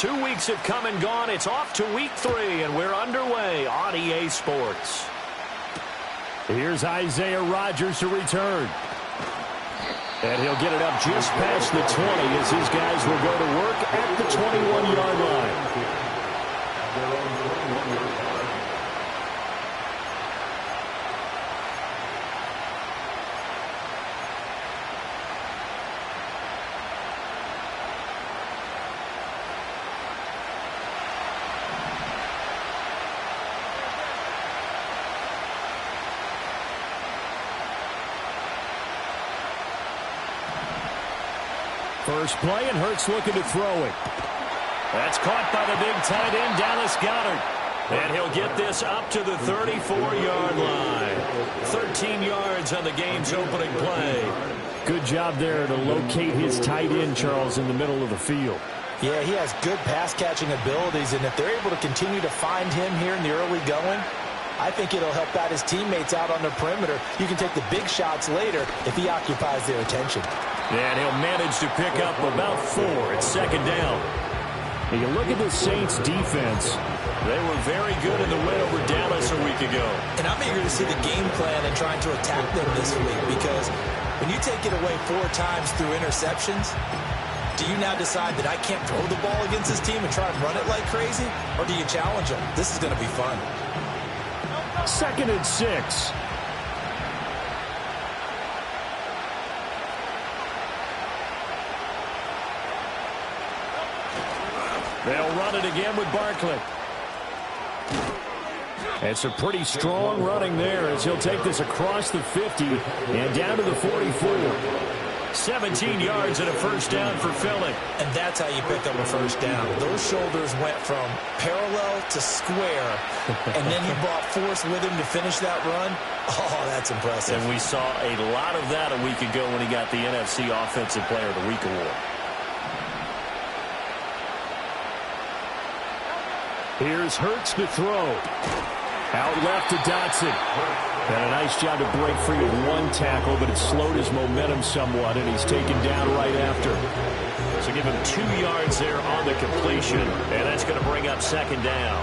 2 weeks have come and gone. It's off to week 3, and we're underway on EA Sports. Here's Isaiah Rodgers to return. And he'll get it up just past the 20 as his guys will go to work at the 21-yard line. First play, and Hurts looking to throw it. That's caught by the big tight end, Dallas Goedert. And he'll get this up to the 34-yard line. 13 yards on the game's opening play. Good job there to locate his tight end, Charles, in the middle of the field. Yeah, he has good pass-catching abilities, and if they're able to continue to find him here in the early going, I think it'll help out his teammates out on the perimeter. You can take the big shots later if he occupies their attention. And he'll manage to pick up about 4 at second down. And you look at the Saints' defense. They were very good in the win over Dallas a week ago. And I'm eager to see the game plan and trying to attack them this week, because when you take it away 4 times through interceptions, do you now decide that I can't throw the ball against this team and try and run it like crazy? Or do you challenge them? This is going to be fun. 2nd and 6. They'll run it again with Barkley. It's a pretty strong running there as he'll take this across the 50 and down to the 44. 17 yards and a first down for Philly. And that's how you pick up a first down. Those shoulders went from parallel to square, and then he brought force with him to finish that run. Oh, that's impressive. And we saw a lot of that a week ago when he got the NFC Offensive Player of the Week award. Here's Hurts to throw. Out left to Dotson. And a nice job to break free with 1 tackle, but it slowed his momentum somewhat, and he's taken down right after. So give him 2 yards there on the completion, and that's going to bring up second down.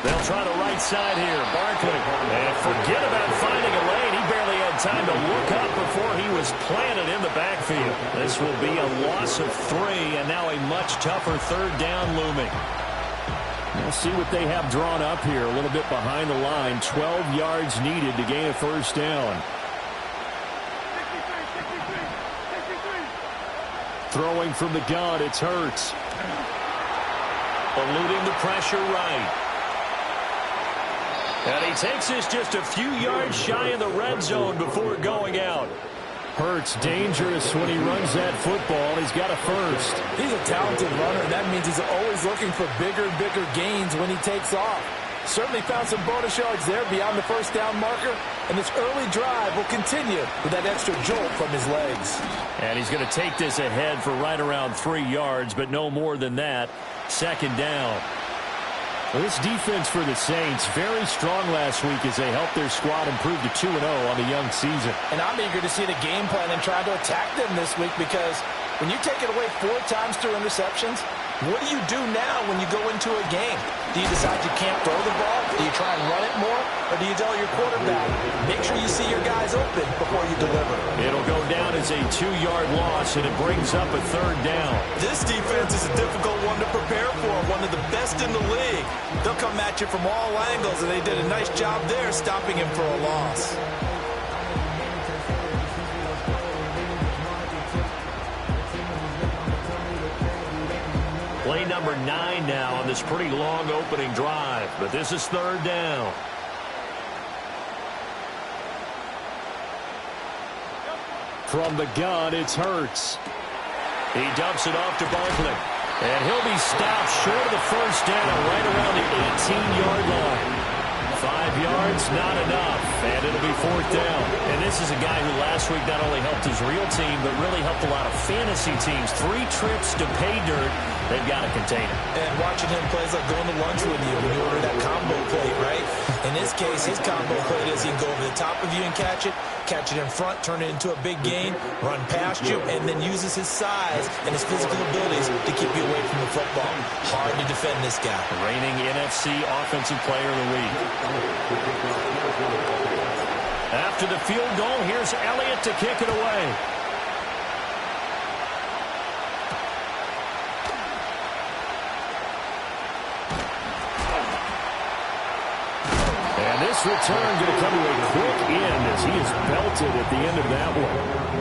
They'll try the right side here. Barkley. And forget about finding a lane. He barely had time to look up before he was planted in the backfield. This will be a loss of 3, and now a much tougher third down looming. We'll see what they have drawn up here. A little bit behind the line. 12 yards needed to gain a first down. Throwing from the gun, it's Hurts. Eluding the pressure right. And he takes this just a few yards shy of the red zone before going out. Hurts dangerous when he runs that football. He's got a first. He's a talented runner, and that means he's always looking for bigger and bigger gains when he takes off. Certainly found some bonus yards there beyond the first down marker, and this early drive will continue with that extra jolt from his legs. And he's going to take this ahead for right around 3 yards, but no more than that. Second down. Well, this defense for the Saints, very strong last week as they helped their squad improve to 2-0 on the young season. And I'm eager to see the game plan and try to attack them this week, because when you take it away 4 times through interceptions, what do you do now when you go into a game? Do you decide you can't throw the ball? Do you try and run it more? Or do you tell your quarterback, make sure you see your guys open before you deliver? It'll go down as a 2-yard loss, and it brings up a third down. This defense is a difficult one to prepare for, one of the best in the league. They'll come at you from all angles, and they did a nice job there stopping him for a loss. Play number 9 now on this pretty long opening drive, but this is third down. From the gun, it's Hurts. He dumps it off to Barkley. And he'll be stopped short of the first down right around the 18-yard line. 5 yards, not enough, and it'll be fourth down. And this is a guy who last week not only helped his real team, but really helped a lot of fantasy teams. 3 trips to pay dirt. They've got to contain him. And watching him play is like going to lunch with you when you order that combo plate, right? And In this case, his combo play is he can go over the top of you and catch it in front, turn it into a big gain, run past you, and then uses his size and his physical abilities to keep you away from the football. Hard to defend this guy. Reigning NFC Offensive Player of the Week. After the field goal, here's Elliott to kick it away. And this return going to come to a quick end as he is belted at the end of that one.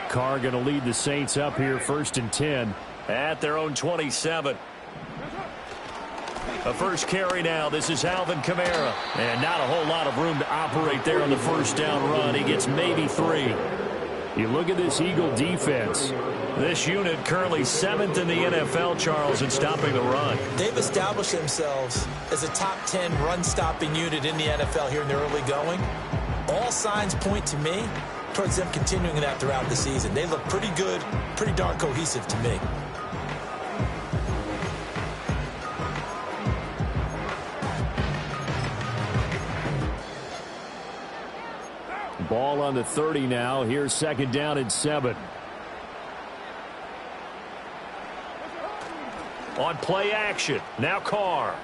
Carr going to lead the Saints up here, 1st and 10 at their own 27. A first carry now. This is Alvin Kamara. And not a whole lot of room to operate there on the first down run. He gets maybe 3. You look at this Eagle defense. This unit currently 7th in the NFL, Charles, in stopping the run. They've established themselves as a top 10 run-stopping unit in the NFL here in the early going. All signs point to me towards them continuing that throughout the season. They look pretty good, pretty darn cohesive to me. Ball on the 30 now. Here's 2nd down and 7. On play action. Now Carr.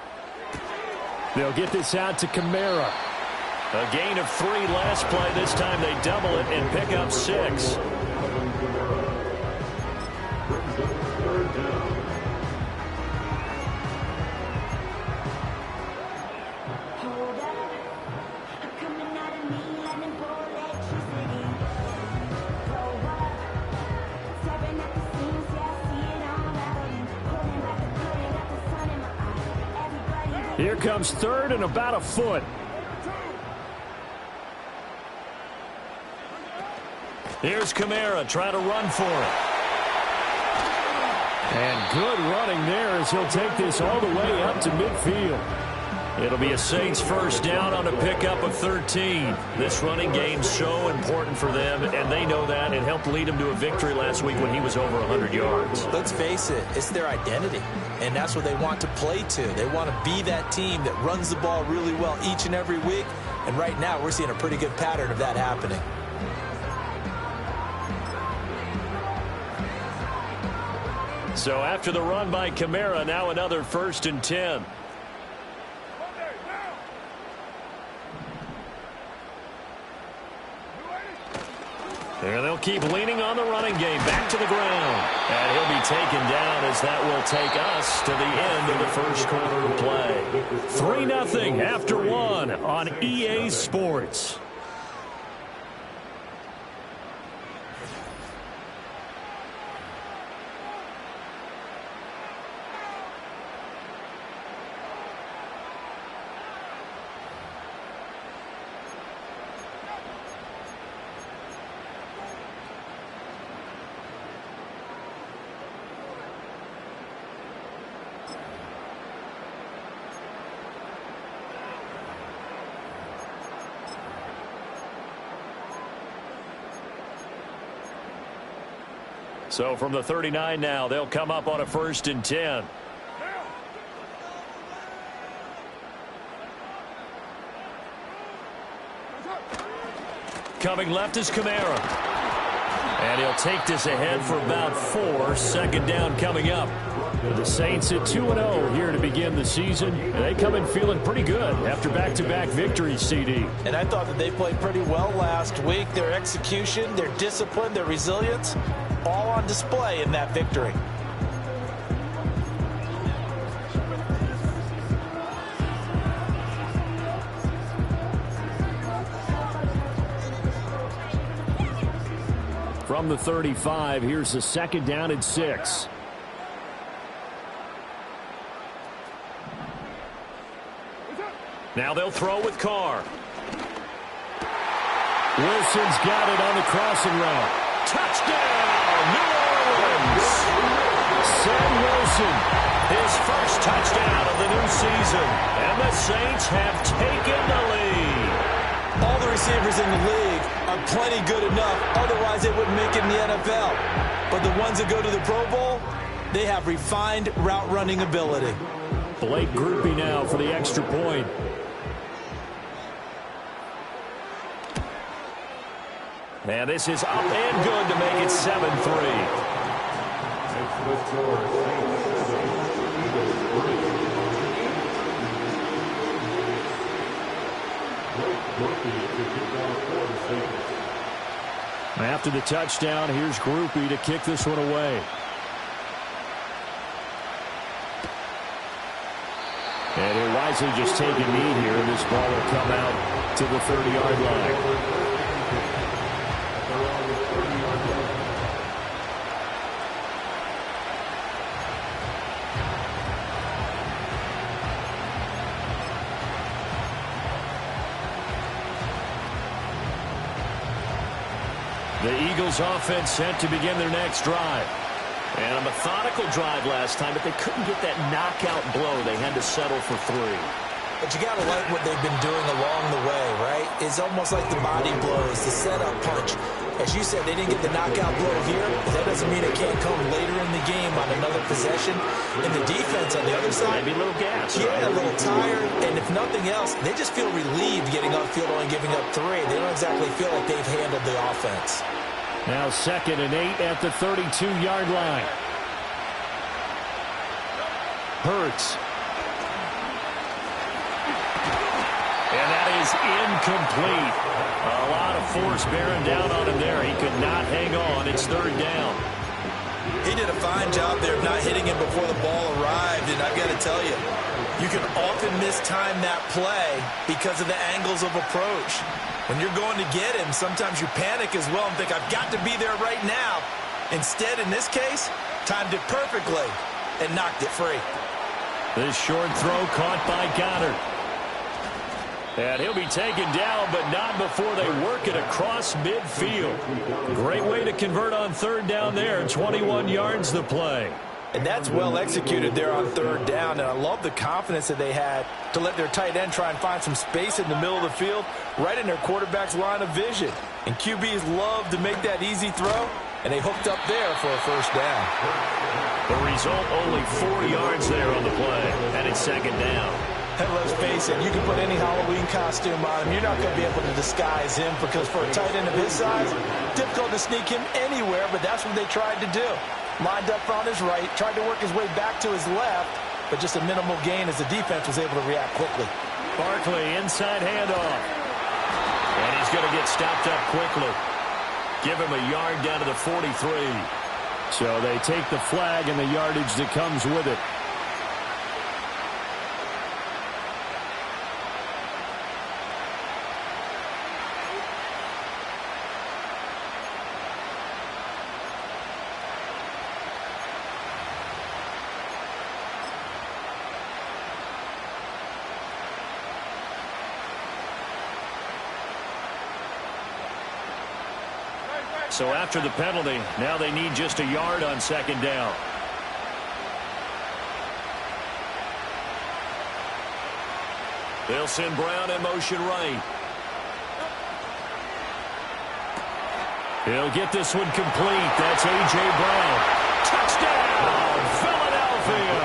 They'll get this out to Kamara. A gain of 3 last play. This time they double it and pick up 6. Here comes 3rd and about a foot. Here's Kamara trying to run for it. And good running there as he'll take this all the way up to midfield. It'll be a Saints first down on a pickup of 13. This running game's so important for them, and they know that. It helped lead them to a victory last week when he was over 100 yards. Let's face it, it's their identity, and that's what they want to play to. They want to be that team that runs the ball really well each and every week, and right now we're seeing a pretty good pattern of that happening. So after the run by Kamara, now another 1st and 10. And they'll keep leaning on the running game. Back to the ground. And he'll be taken down as that will take us to the end of the first quarter of play. 3-0 after 1 on EA Sports. So from the 39 now, they'll come up on a 1st and 10. Coming left is Kamara. And he'll take this ahead for about 4. 2nd down coming up. The Saints at 2-0 here to begin the season. And they come in feeling pretty good after back-to-back victories, CD. And I thought that they played pretty well last week. Their execution, their discipline, their resilience, all on display in that victory. From the 35, here's the 2nd down and 6. Now they'll throw with Carr. Wilson's got it on the crossing route. Touchdown, New Orleans! Sam Wilson, his first touchdown of the new season. And the Saints have taken the lead. All the receivers in the league are plenty good enough. Otherwise, they wouldn't make it in the NFL. But the ones that go to the Pro Bowl, they have refined route running ability. Blake Grupe now for the extra point. And this is up and good to make it 7-3. After the touchdown, here's Grupe to kick this one away. And he'll wisely just take a knee here, and this ball will come out to the 30-yard line. The Eagles offense set to begin their next drive. And a methodical drive last time, but they couldn't get that knockout blow. They had to settle for 3. But you got to like what they've been doing along the way, right? It's almost like the body blows, the setup punch. As you said, they didn't get the knockout blow here, but that doesn't mean it can't come later in the game on another possession. And the defense on the other side, maybe a little gas. Yeah, right? a little tired. And if nothing else, they just feel relieved getting upfield only giving up 3. They don't exactly feel like they've handled the offense. Now 2nd and 8 at the 32-yard line. Hurts. And that is incomplete. A lot of force bearing down on him there. He could not hang on. It's 3rd down. He did a fine job there of not hitting him before the ball arrived. And I've got to tell you, you can often mistime that play because of the angles of approach. When you're going to get him, sometimes you panic as well and think, I've got to be there right now. Instead, in this case, timed it perfectly and knocked it free. This short throw caught by Goddard. And he'll be taken down, but not before they work it across midfield. Great way to convert on 3rd down there. 21 yards the play. And that's well executed there on 3rd down. And I love the confidence that they had to let their tight end try and find some space in the middle of the field, right in their quarterback's line of vision. And QBs love to make that easy throw, and they hooked up there for a 1st down. The result, only 4 yards there on the play, and it's 2nd down. And let's face it, you can put any Halloween costume on him. You're not going to be able to disguise him because for a tight end of his size, difficult to sneak him anywhere, but that's what they tried to do. Lined up on his right, tried to work his way back to his left, but just a minimal gain as the defense was able to react quickly. Barkley, inside handoff. And he's going to get stopped up quickly. Give him a yard down to the 43. So they take the flag and the yardage that comes with it. So after the penalty, now they need just a yard on 2nd down. They'll send Brown in motion right. He'll get this one complete. That's A.J. Brown. Touchdown, Philadelphia!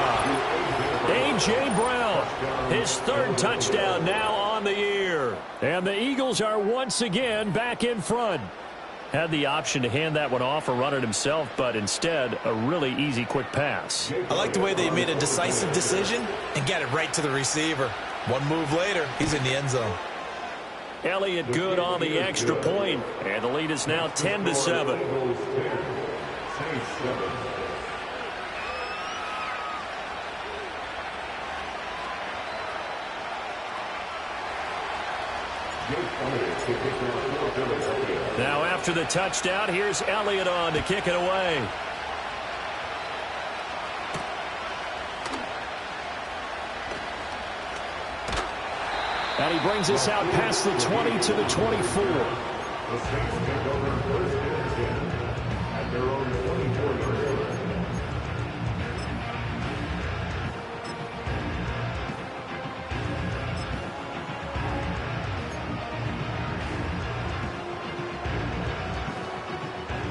A.J. Brown, his 3rd touchdown now on the year. And the Eagles are once again back in front. Had the option to hand that one off or run it himself, but instead, a really easy, quick pass. I like the way they made a decisive decision and got it right to the receiver. One move later, he's in the end zone. Elliott good on the extra point, and the lead is now 10-7. Now after the touchdown, here's Elliott on to kick it away. And he brings us out past the 20 to the 24. The Saints take over first and 10 at their own 24-yard line.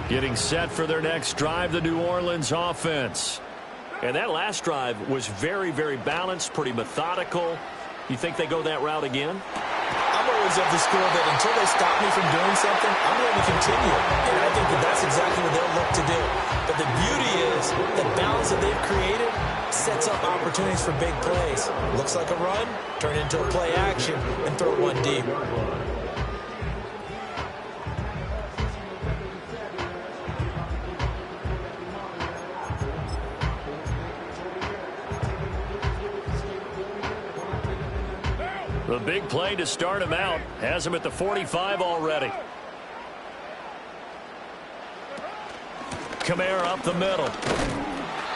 Getting set for their next drive, the New Orleans offense. And that last drive was very, very balanced, pretty methodical. You think they go that route again? I'm always of the school that until they stop me from doing something, I'm going to continue. And I think that that's exactly what they'll look to do. But the beauty is the balance that they've created sets up opportunities for big plays. Looks like a run, turn into a play action, and throw one deep. The big play to start him out has him at the 45 already. Kamara up the middle.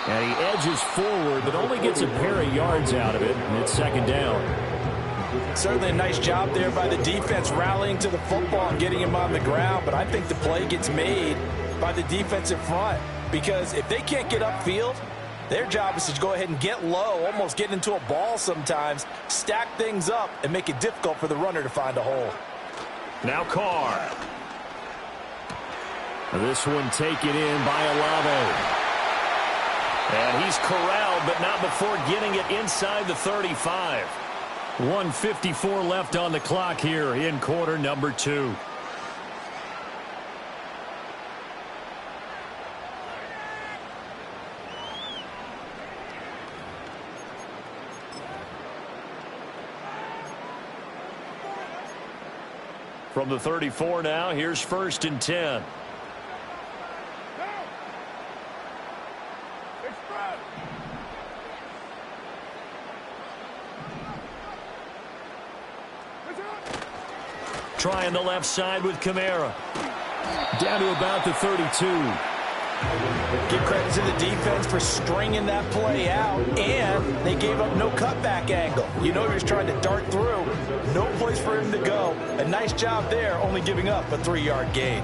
And he edges forward, but only gets a pair of yards out of it, and it's second down. Certainly a nice job there by the defense rallying to the football and getting him on the ground, but I think the play gets made by the defensive front because if they can't get upfield, their job is to go ahead and get low, almost get into a ball sometimes, stack things up, and make it difficult for the runner to find a hole. Now Carr. This one taken in by Olave. And he's corralled, but not before getting it inside the 35. 1:54 left on the clock here in quarter number 2. From the 34 now, here's first and 10. Trying the left side with Kamara. Down to about the 32. Give credit to the defense for stringing that play out, and they gave up no cutback angle. You know he was trying to dart through. No place for him to go. A nice job there, only giving up a 3-yard gain.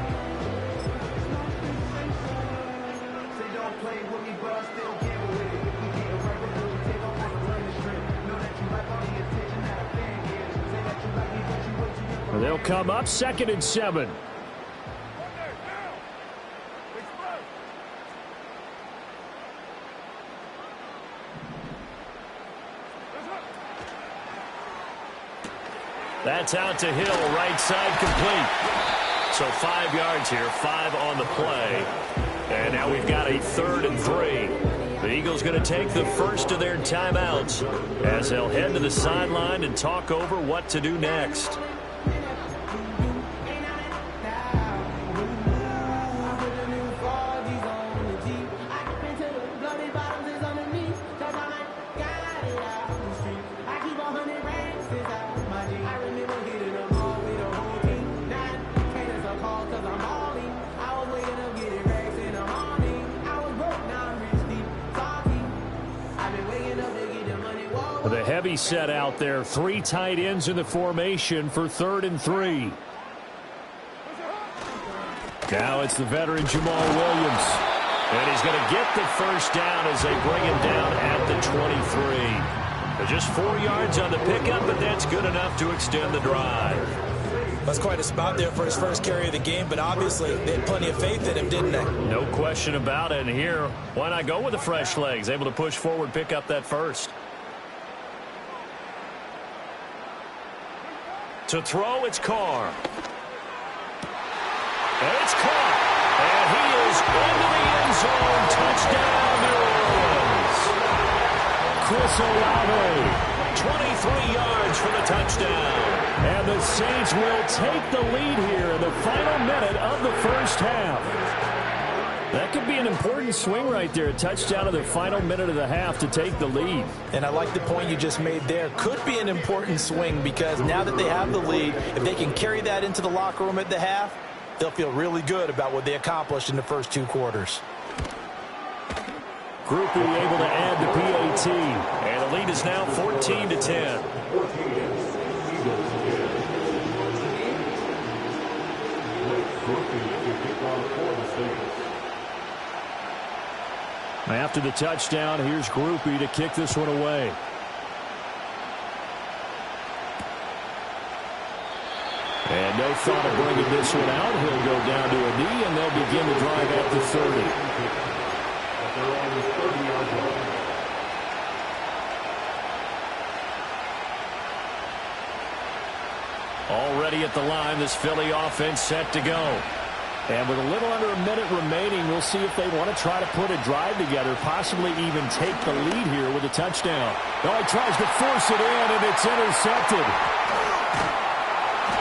They'll come up second and 7. That's out to Hill, right side complete. So 5 yards here, 5 on the play. And now we've got a 3rd and 3. The Eagles going to take the first of their timeouts as they'll head to the sideline and talk over what to do next. The heavy set out there. 3 tight ends in the formation for 3rd and 3. Now it's the veteran Jamal Williams. And he's going to get the first down as they bring him down at the 23. Just 4 yards on the pickup, but that's good enough to extend the drive. That's quite a spot there for his first carry of the game, but obviously they had plenty of faith in him, didn't they? No question about it. And here, why not go with the fresh legs? Able to push forward, pick up that first. To throw, it's Carr. And it's caught. And he is into the end zone. Touchdown, New Orleans. Chris Olave, 23 yards for the touchdown. And the Saints will take the lead here in the final minute of the first half. That could be an important swing right there. A touchdown in the final minute of the half to take the lead. And I like the point you just made there. Could be an important swing because now that they have the lead, if they can carry that into the locker room at the half, they'll feel really good about what they accomplished in the first 2 quarters. Group will be able to add the PAT. And the lead is now 14-10. After the touchdown, here's Grupe to kick this one away. And no thought of bringing this one out. He'll go down to a knee, and they'll begin the drive at the 30. Already at the line, this Philly offense set to go. And with a little under a minute remaining, we'll see if they want to try to put a drive together, possibly even take the lead here with a touchdown. Oh, he tries to force it in, and it's intercepted.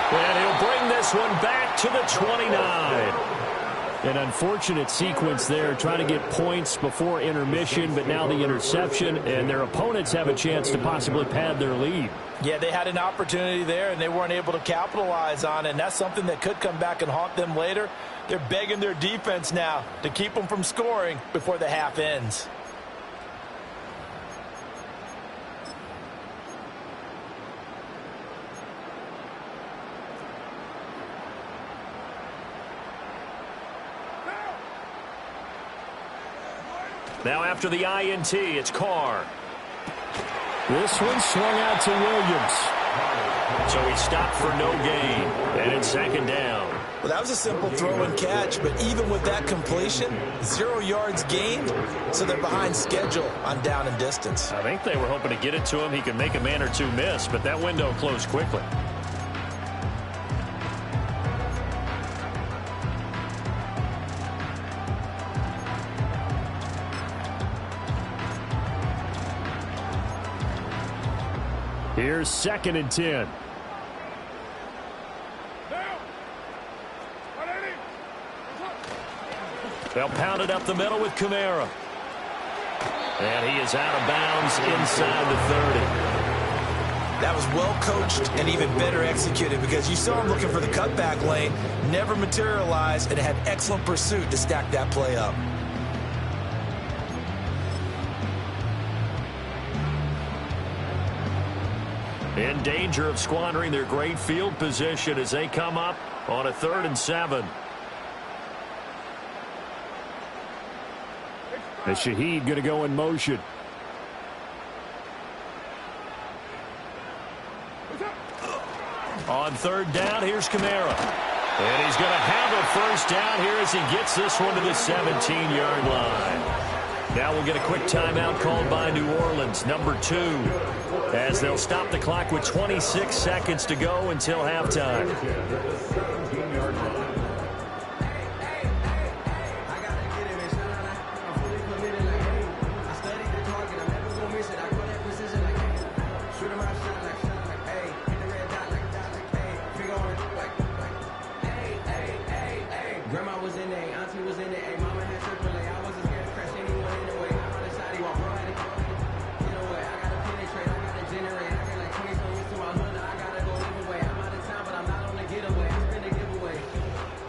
And he'll bring this one back to the 29. An unfortunate sequence there, trying to get points before intermission, but now the interception, and their opponents have a chance to possibly pad their lead. Yeah, they had an opportunity there, and they weren't able to capitalize on it, and that's something that could come back and haunt them later. They're begging their defense now to keep them from scoring before the half ends. Now after the INT, it's Carr. This one swung out to Williams. So he stopped for no gain, and it's second down. Well, that was a simple throw and catch, but even with that completion, 0 yards gained, so they're behind schedule on down and distance. I think they were hoping to get it to him. He could make a man or two miss, but that window closed quickly. Here's 2nd and 10. They'll pound it up the middle with Kamara. And he is out of bounds inside the 30. That was well coached and even better executed because you saw him looking for the cutback lane, never materialized, and had excellent pursuit to stack that play up. In danger of squandering their great field position as they come up on a 3rd and 7. And Shaheed going to go in motion. On 3rd down, here's Kamara. And he's going to have a first down here as he gets this one to the 17-yard line. Now we'll get a quick timeout called by New Orleans, number 2, as they'll stop the clock with 26 seconds to go until halftime.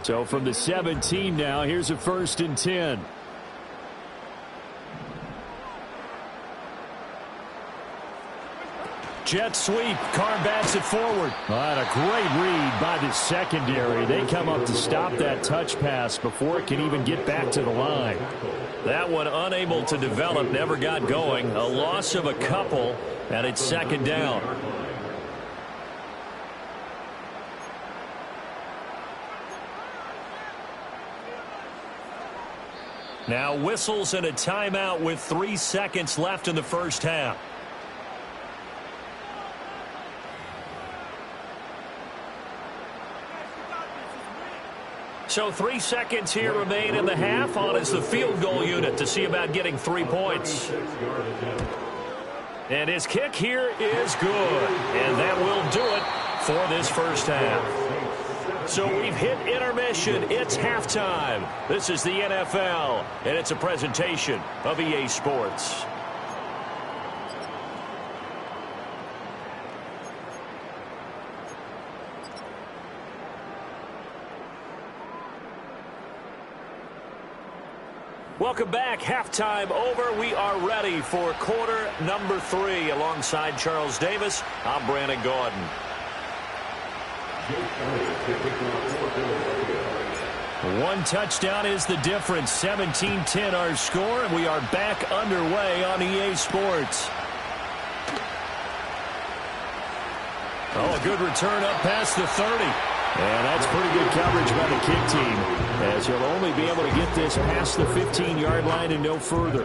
So from the 17 now, here's a 1st and 10. Jet sweep. Carr bats it forward. And a great read by the secondary. They come up to stop that touch pass before it can even get back to the line. That one unable to develop, never got going. A loss of a couple, and it's 2nd down. Now whistles and a timeout with 3 seconds left in the first half. So 3 seconds here remain in the half. On is the field goal unit to see about getting 3 points. And his kick here is good. And that will do it for this first half. So we've hit intermission. It's halftime. This is the NFL, and it's a presentation of EA Sports. Welcome back. Halftime over. We are ready for quarter number 3. Alongside Charles Davis, I'm Brandon Gaudin. One touchdown is the difference. 17-10 our score, and we are back underway on EA Sports. Oh, a good return up past the 30. And that's pretty good coverage by the kick team, as he'll only be able to get this past the 15-yard line and no further.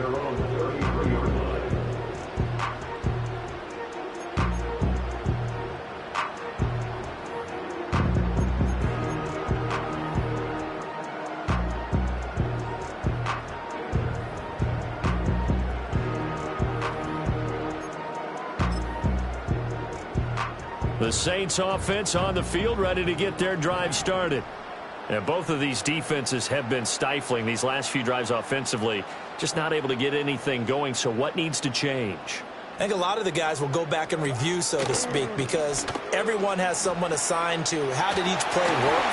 The Saints offense on the field, ready to get their drive started. And both of these defenses have been stifling these last few drives offensively. Just not able to get anything going, so what needs to change? I think a lot of the guys will go back and review, so to speak, because everyone has someone assigned to how did each play work.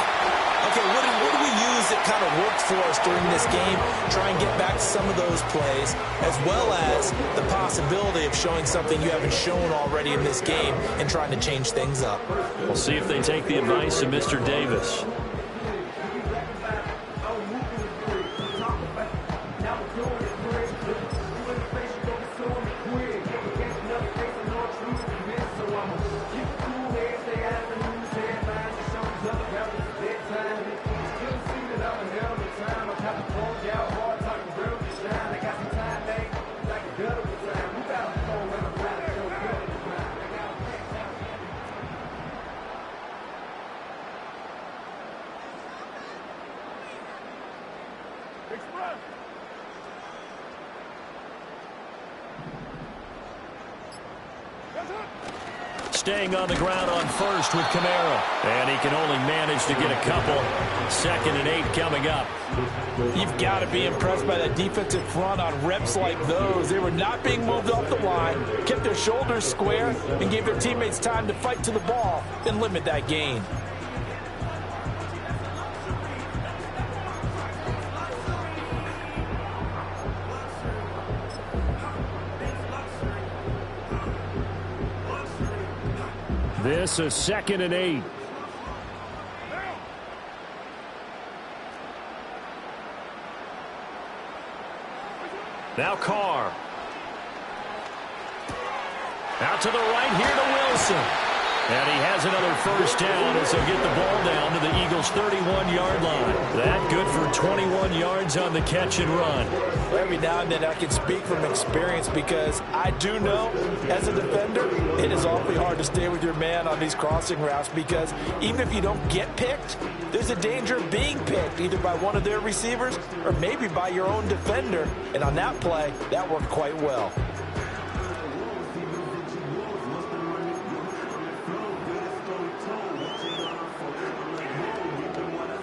Okay, what do we use that kind of worked for us during this game? Try and get back to some of those plays, as well as the possibility of showing something you haven't shown already in this game and trying to change things up. We'll see if they take the advice of Mr. Davis. Staying on the ground on first with Kamara. And he can only manage to get a couple. 2nd and 8 coming up. You've got to be impressed by that defensive front on reps like those. They were not being moved off the line, kept their shoulders square, and gave their teammates time to fight to the ball and limit that gain. This is 2nd and 8. Now Carr. Out to the right here to Wilson. And he has another first down as he'll get the ball down to the Eagles' 31-yard line. That good for 21 yards on the catch and run. Every now and then I can speak from experience because I do know as a defender it is awfully hard to stay with your man on these crossing routes because even if you don't get picked, there's a danger of being picked either by one of their receivers or maybe by your own defender. And on that play, that worked quite well.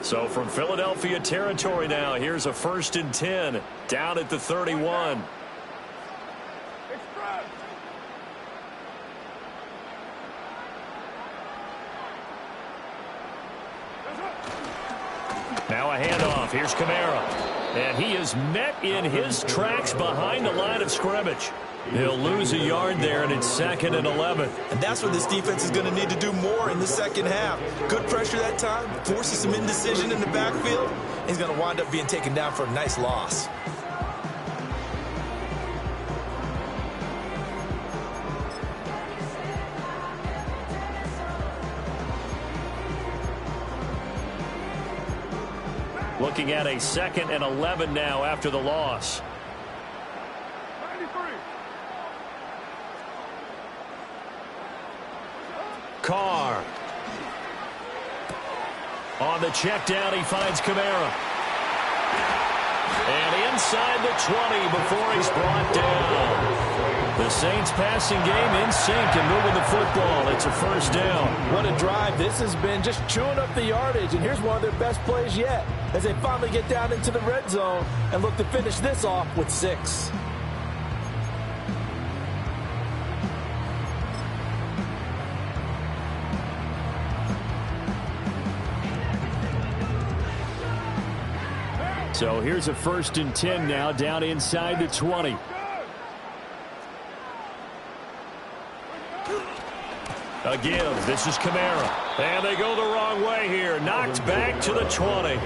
So from Philadelphia territory now, here's a 1st and 10 down at the 31. Now a handoff. Here's Kamara. And he is met in his tracks behind the line of scrimmage. He'll lose a yard there, and it's 2nd and 11. And that's what this defense is going to need to do more in the second half. Good pressure that time, forces some indecision in the backfield. He's going to wind up being taken down for a nice loss. Looking at a 2nd and 11 now after the loss. Carr. On the check down, he finds Kamara. And inside the 20 before he's brought down. The Saints passing game in sync and moving the football. It's a first down. What a drive this has been, just chewing up the yardage. And here's one of their best plays yet as they finally get down into the red zone and look to finish this off with 6. So here's a 1st and 10 now down inside the 20. A give. This is Kamara. And they go the wrong way here. Knocked back to the 20.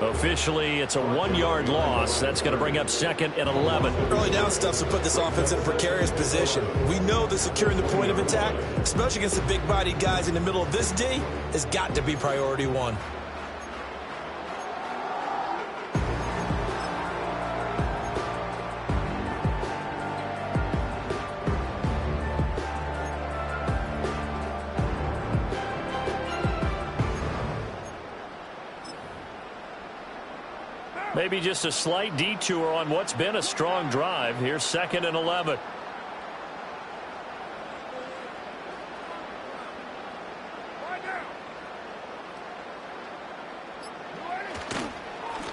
Officially, it's a 1-yard loss. That's going to bring up 2nd and 11. Early down stuff will put this offense in a precarious position. We know that securing the point of attack, especially against the big-bodied guys in the middle of this D, has got to be priority one. Maybe just a slight detour on what's been a strong drive. Here's 2nd and 11.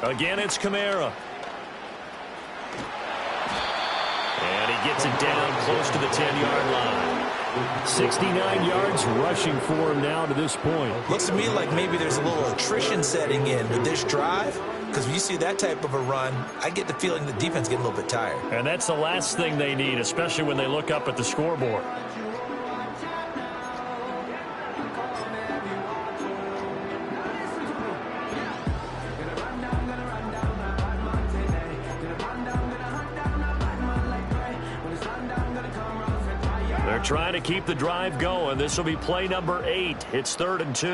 Again, it's Kamara. And he gets it down close to the 10-yard line. 69 yards rushing for him now to this point. Looks to me like maybe there's a little attrition setting in with this drive, because when you see that type of a run, I get the feeling the defense getting a little bit tired. And that's the last thing they need, especially when they look up at the scoreboard. They're trying to keep the drive going. This will be play number 8. It's 3rd and 2.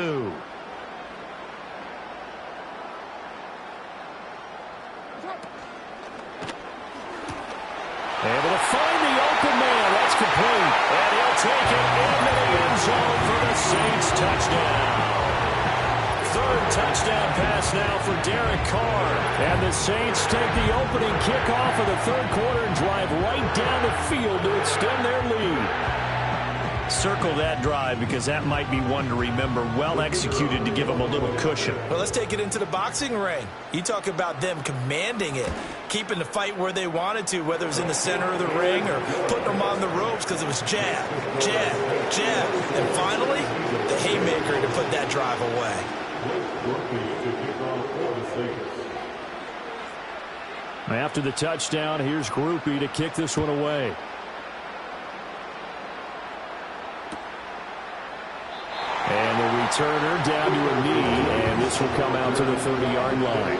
Able to find the open man. That's complete. And he'll take it into the end zone for the Saints touchdown. 3rd touchdown pass now for Derek Carr. And the Saints take the opening kickoff of the 3rd quarter and drive right down the field to extend their lead. Circle that drive because that might be one to remember. Well executed to give them a little cushion. Well, let's take it into the boxing ring. You talk about them commanding it, keeping the fight where they wanted to, whether it was in the center of the ring or putting them on the ropes because it was jab, jab, jab. And finally, the haymaker to put that drive away. After the touchdown, here's Grupe to kick this one away. And the returner down to a knee, and this will come out to the 30-yard line.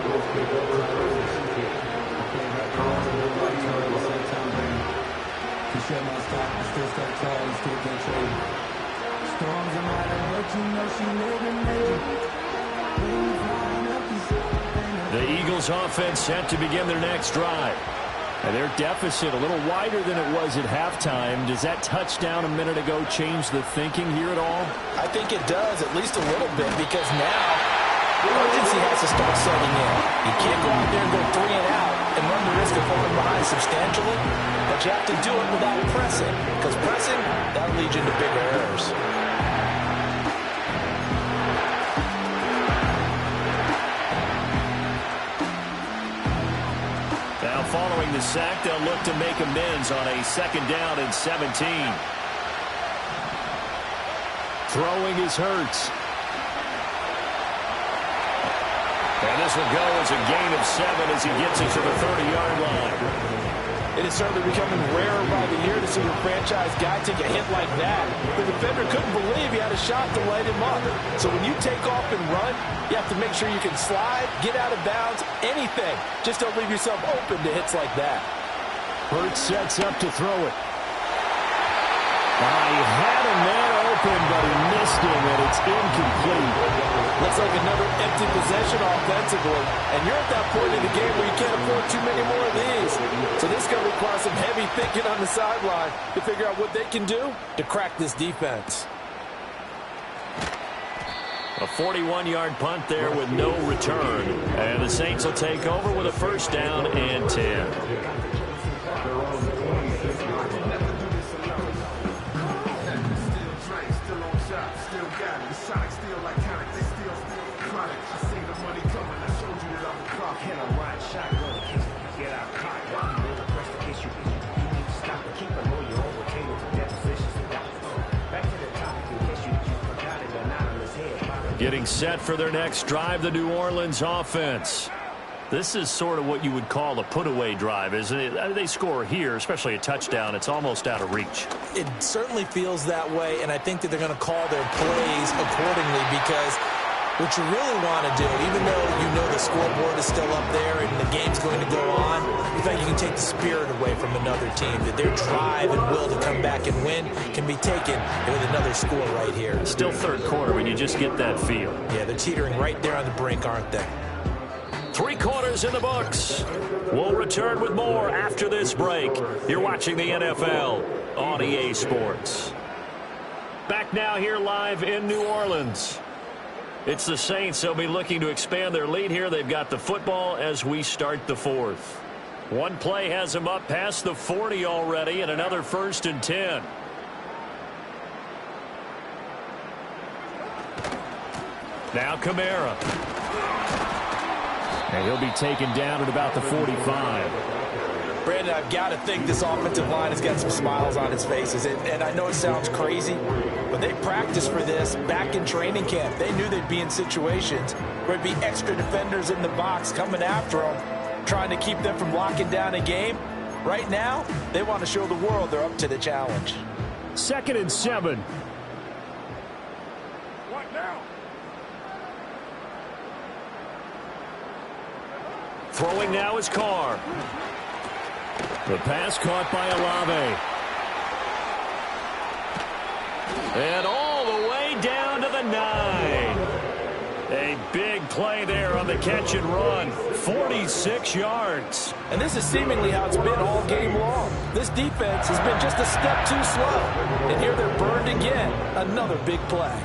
The Eagles offense set to begin their next drive. And their deficit a little wider than it was at halftime. Does that touchdown a minute ago change the thinking here at all? I think it does, at least a little bit, because now urgency has to start setting in. You can't go out there and go 3 and out and run the risk of falling behind substantially, but you have to do it without pressing, because pressing, that'll lead you into bigger errors. Following the sack, they'll look to make amends on a 2nd down and 17. Throwing is Hurts. And this will go as a gain of 7 as he gets it to the 30-yard line. It is certainly becoming rarer by the year to see a franchise guy take a hit like that. The defender couldn't believe he had a shot to light him up. So when you take off and run, you have to make sure you can slide, get out of bounds, anything. Just don't leave yourself open to hits like that. Hurts sets up to throw it. He had a man open, but he missed him, and it's incomplete. Looks like another empty possession offensively. And you're at that point in the game where you can't afford too many more of these. So this is going to require some heavy thinking on the sideline to figure out what they can do to crack this defense. A 41-yard punt there with no return. And the Saints will take over with a 1st down and 10. Getting set for their next drive, the New Orleans offense. This is sort of what you would call a put-away drive, isn't it? I mean, they score here, especially a touchdown. It's almost out of reach. It certainly feels that way, and I think that they're going to call their plays accordingly because what you really want to do, even though you know the scoreboard is still up there and the game's going to go on, in fact, you can take the spirit away from another team, that their drive and will to come back and win can be taken with another score right here. Still third quarter, but you just get that feel. Yeah, they're teetering right there on the brink, aren't they? 3 quarters in the books. We'll return with more after this break. You're watching the NFL on EA Sports. Back now here live in New Orleans. It's the Saints. They'll be looking to expand their lead here. They've got the football as we start the fourth. One play has them up past the 40 already, and another 1st and 10. Now Kamara. And he'll be taken down at about the 45. Brandon, I've got to think this offensive line has got some smiles on its faces. And I know it sounds crazy, but they practiced for this back in training camp. They knew they'd be in situations where there'd be extra defenders in the box coming after them, trying to keep them from locking down a game. Right now, they want to show the world they're up to the challenge. 2nd and 7. What now? Throwing now is Carr. The pass caught by Olave. And all the way down to the 9. A big play there on the catch and run. 46 yards. And this is seemingly how it's been all game long. This defense has been just a step too slow. And here they're burned again. Another big play.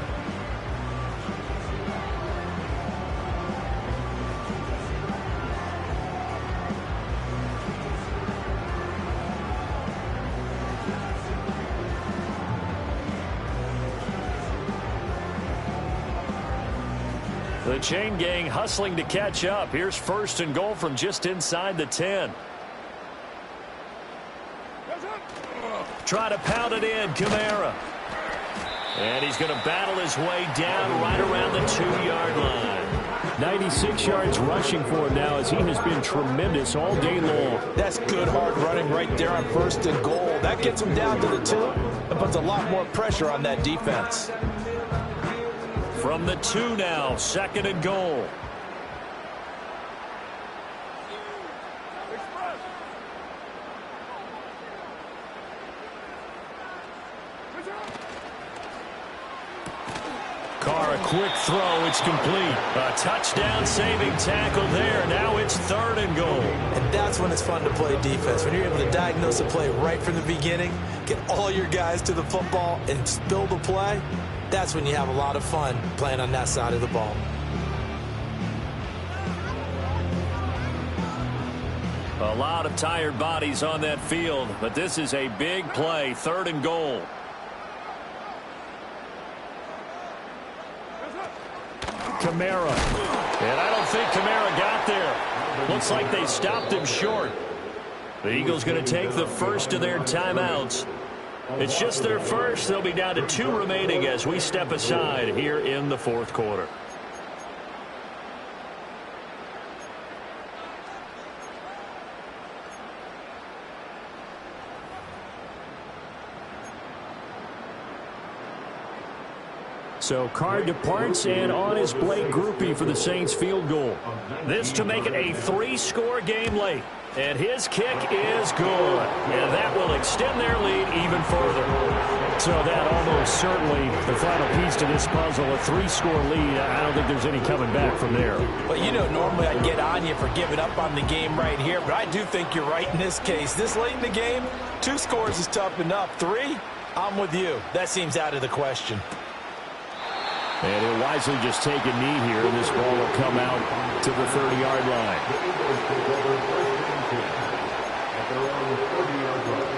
The chain gang hustling to catch up. Here's 1st and goal from just inside the 10. Try to pound it in, Kamara. And he's going to battle his way down right around the 2-yard line. 96 yards rushing for him now as he has been tremendous all day long. That's good hard running right there on 1st and goal. That gets him down to the 2 and puts a lot more pressure on that defense. From the 2 now, 2nd and goal. Carr, a quick throw. It's complete. A touchdown saving tackle there. Now it's 3rd and goal. And that's when it's fun to play defense. When you're able to diagnose a play right from the beginning, get all your guys to the football and spill the play, that's when you have a lot of fun playing on that side of the ball. A lot of tired bodies on that field, but this is a big play. 3rd and goal. Kamara. And I don't think Kamara got there. Looks like they stopped him short. The Eagles going to take the first of their timeouts. It's just their first. They'll be down to 2 remaining as we step aside here in the 4th quarter. So Carr departs, and on is Blake Grupe for the Saints field goal. This to make it a 3-score game late. And his kick is good. And that will extend their lead even further. So that almost certainly the final piece to this puzzle, a 3-score lead. I don't think there's any coming back from there. Well, you know, normally I'd get on you for giving up on the game right here, but I do think you're right in this case. This late in the game, 2 scores is tough enough. 3, I'm with you. That seems out of the question. And he'll wisely just take a knee here, and this ball will come out to the 30-yard line. At their own 40-yard line.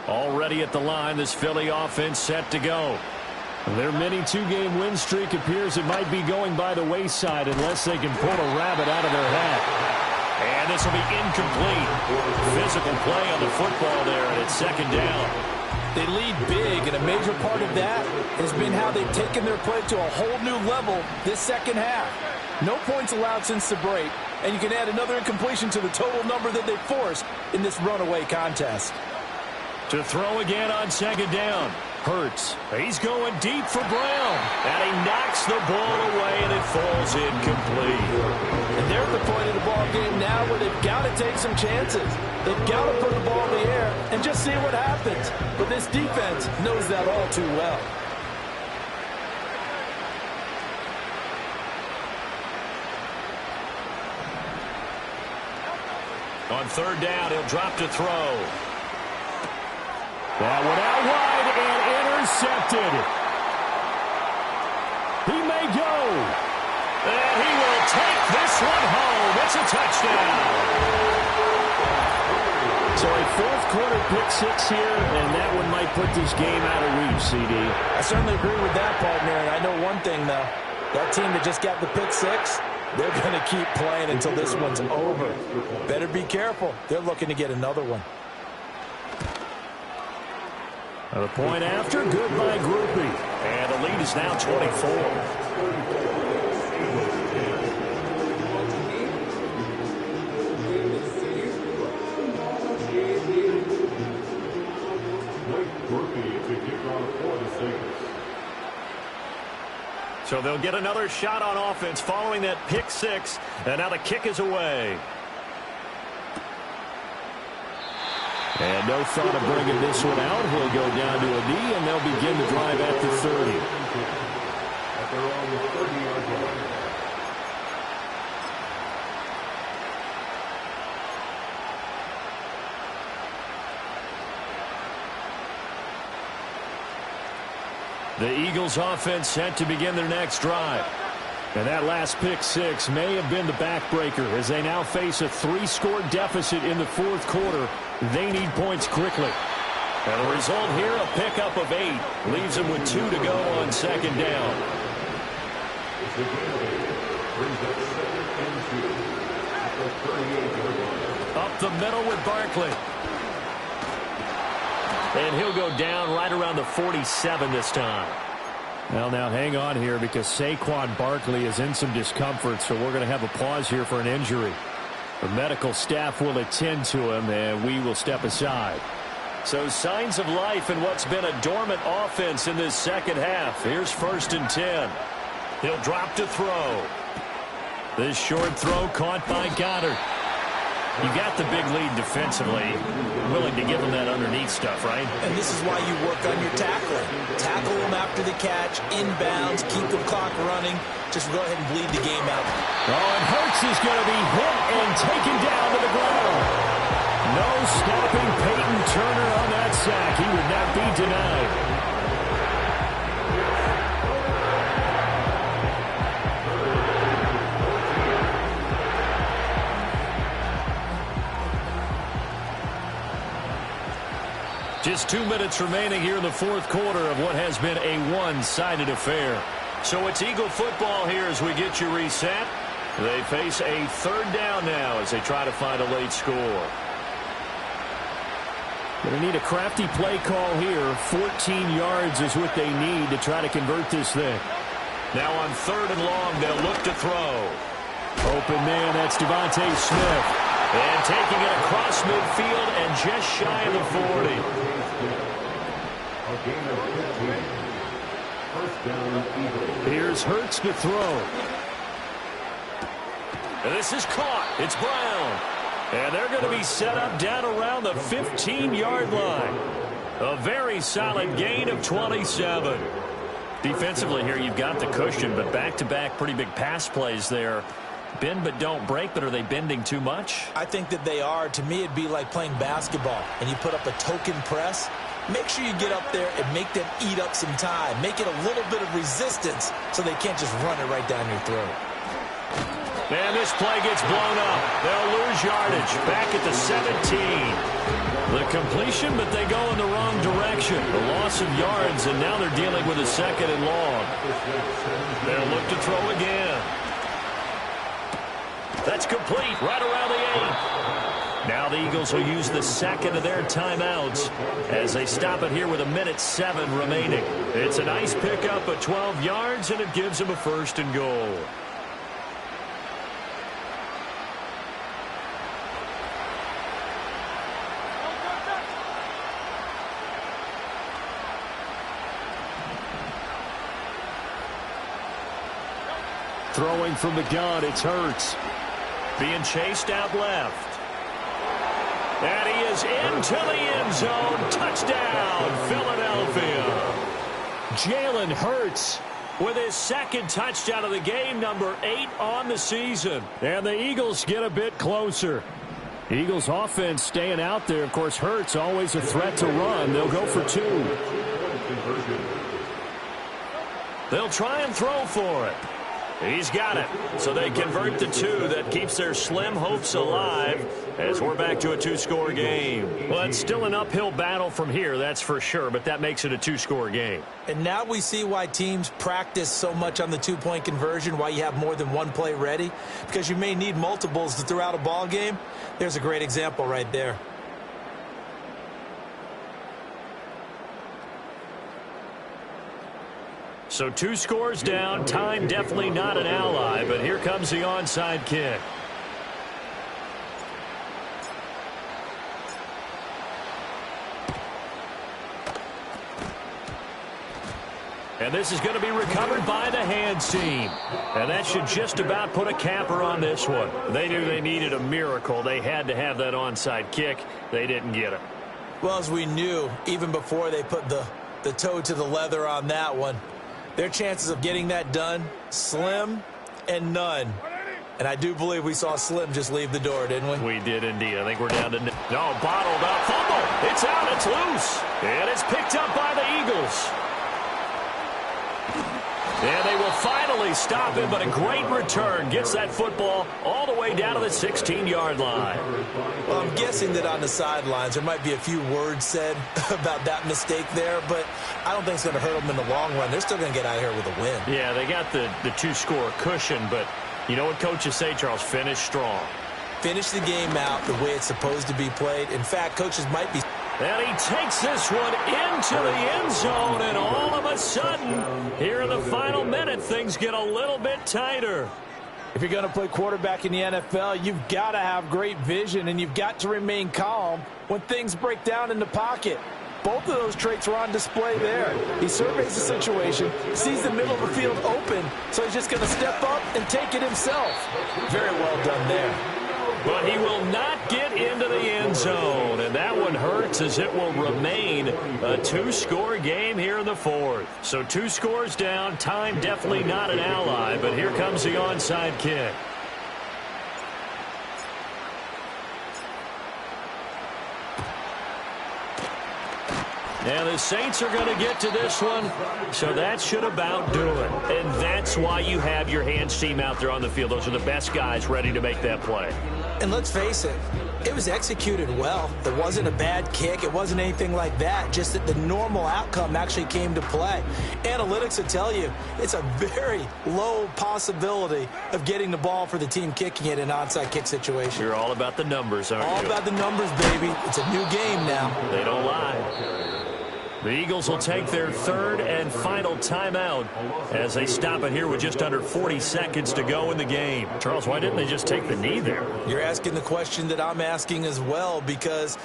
Already at the line, this Philly offense set to go. Their mini two-game win streak appears it might be going by the wayside unless they can pull a rabbit out of their hat. And this will be incomplete. Physical play on the football there, and it's second down. They lead big, and a major part of that has been how they've taken their play to a whole new level this second half. No points allowed since the break, and you can add another incompletion to the total number that they forced in this runaway contest. To throw again on second down. Hurts. He's going deep for Brown. And he knocks the ball away, and it falls incomplete. And they're at the point of the ball game now where they've got to take some chances. They've got to put the ball in the air and just see what happens. But this defense knows that all too well. On third down, he'll drop to throw. That one out wide and intercepted. He may go. And he will take this one home. It's a touchdown. So a fourth quarter pick six here, and that one might put this game out of reach, CD. I certainly agree with that, partner. And I know one thing, though. That team that just got the pick six, they're going to keep playing until this one's over. Better be careful. They're looking to get another one. The point after, good by Grupe. And the lead is now 24. So they'll get another shot on offense following that pick six. And now the kick is away. And no thought of bringing this one out. He'll go down to a knee, and they'll begin the drive at the 30. At their own 30-yard line. The Eagles offense set to begin their next drive. And that last pick six may have been the backbreaker as they now face a 3-score deficit in the fourth quarter. They need points quickly. And the result here, a pickup of 8. Leaves them with 2 to go on second down. Up the middle with Barkley. And he'll go down right around the 47 this time. Well, now hang on here because Saquon Barkley is in some discomfort, so we're going to have a pause here for an injury. The medical staff will attend to him, and we will step aside. So signs of life in what's been a dormant offense in this second half. Here's 1st and 10. He'll drop to throw. This short throw caught by Goddard. You got the big lead defensively. Willing to give them that underneath stuff, right? And this is why you work on your tackling. Tackle them after the catch, inbounds, keep the clock running. Just go ahead and bleed the game out. Oh, and Hurts is going to be hit and taken down to the ground. No stopping Peyton Turner on that sack. He would not be denied. Just 2 minutes remaining here in the fourth quarter of what has been a one-sided affair. So it's Eagle football here as we get you reset. They face a third down now as they try to find a late score. Going to need a crafty play call here. 14 yards is what they need to try to convert this thing. Now on 3rd and long, they'll look to throw. Open man, that's Devontae Smith. And taking it across midfield and just shy of the 40. Here's Hurts to throw. And this is caught. It's Brown. And they're going to be set up down around the 15-yard line. A very solid gain of 27. Defensively here, you've got the cushion, but back-to-back pretty big pass plays there. Bend but don't break, but are they bending too much? I think that they are. To me, it'd be like playing basketball, and you put up a token press. Make sure you get up there and make them eat up some time. Make it a little bit of resistance so they can't just run it right down your throat. And this play gets blown up. They'll lose yardage back at the 17. The completion, but they go in the wrong direction. The loss of yards, and now they're dealing with a 2nd and long. They'll look to throw again. That's complete right around the 8. Now the Eagles will use the 2nd of their timeouts as they stop it here with 1:07 remaining. It's a nice pickup of 12 yards, and it gives them a 1st and goal. Throwing from the gun, it's Hurts. Being chased out left. And he is into the end zone. Touchdown, Philadelphia. Jalen Hurts with his 2nd touchdown of the game, number 8 on the season. And the Eagles get a bit closer. Eagles offense staying out there. Of course, Hurts always a threat to run. They'll go for 2. They'll try and throw for it. He's got it. So they convert the 2. That keeps their slim hopes alive as we're back to a 2-score game. Well, it's still an uphill battle from here, that's for sure, but that makes it a 2-score game. And now we see why teams practice so much on the 2-point conversion, why you have more than one play ready, because you may need multiples throughout a ball game. There's a great example right there. So 2 scores down. Time definitely not an ally, but here comes the onside kick. And this is going to be recovered by the hands team. And that should just about put a capper on this one. They knew they needed a miracle. They had to have that onside kick. They didn't get it. Well, as we knew, even before they put the toe to the leather on that one, their chances of getting that done, slim and none. And I do believe we saw Slim just leave the door, didn't we? We did indeed. I think we're down to no, bottled up. Fumble. It's out. It's loose. And it's picked up by the Eagles. And they will finally stop him, but a great return. Gets that football all the way down to the 16-yard line. Well, I'm guessing that on the sidelines there might be a few words said about that mistake there, but I don't think it's going to hurt them in the long run. They're still going to get out of here with a win. Yeah, they got the 2-score cushion, but you know what coaches say, Charles? Finish strong. Finish the game out the way it's supposed to be played. In fact, coaches might be... And he takes this one into the end zone, and all of a sudden, here in the final minute, things get a little bit tighter. If you're going to play quarterback in the NFL, you've got to have great vision, and you've got to remain calm when things break down in the pocket. Both of those traits were on display there. He surveys the situation, sees the middle of the field open, so he's just going to step up and take it himself. Very well done there. But he will not get into the end zone, and that one hurts as it will remain a 2-score game here in the 4th. So 2 scores down, time definitely not an ally, but here comes the onside kick. Now the Saints are going to get to this one, so that should about do it. And that's why you have your hands team out there on the field. Those are the best guys ready to make that play. And let's face it, it was executed well. It wasn't a bad kick. It wasn't anything like that. Just that the normal outcome actually came to play. Analytics will tell you it's a very low possibility of getting the ball for the team kicking it in an onside kick situation. You're all about the numbers, aren't you? All about the numbers, baby. It's a new game now. They don't lie. The Eagles will take their 3rd and final timeout as they stop it here with just under 40 seconds to go in the game. Charles, why didn't they just take the knee there? You're asking the question that I'm asking as well, because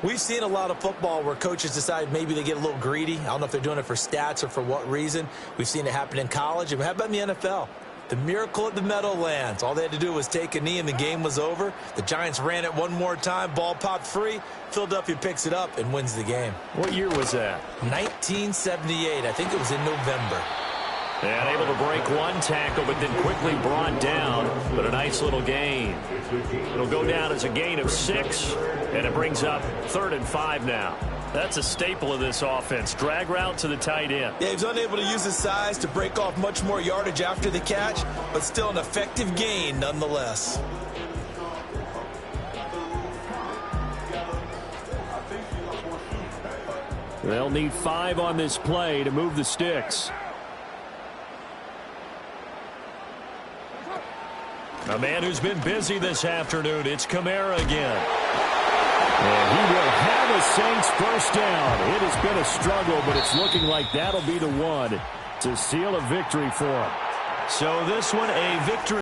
we've seen a lot of football where coaches decide maybe they get a little greedy. I don't know if they're doing it for stats or for what reason. We've seen it happen in college. And how about in the NFL? The miracle at the Meadowlands. All they had to do was take a knee and the game was over. The Giants ran it one more time. Ball popped free. Philadelphia picks it up and wins the game. What year was that? 1978. I think it was in November. And able to break one tackle, but then quickly brought down. But a nice little gain. It'll go down as a gain of 6, and it brings up 3rd and 5 now. That's a staple of this offense. Drag route to the tight end. Yeah, he was unable to use his size to break off much more yardage after the catch, but still an effective gain nonetheless. They'll need 5 on this play to move the sticks. A man who's been busy this afternoon, it's Kamara again. And he will have a Saints first down. It has been a struggle, but it's looking like that'll be the one to seal a victory for him. So this one a victory.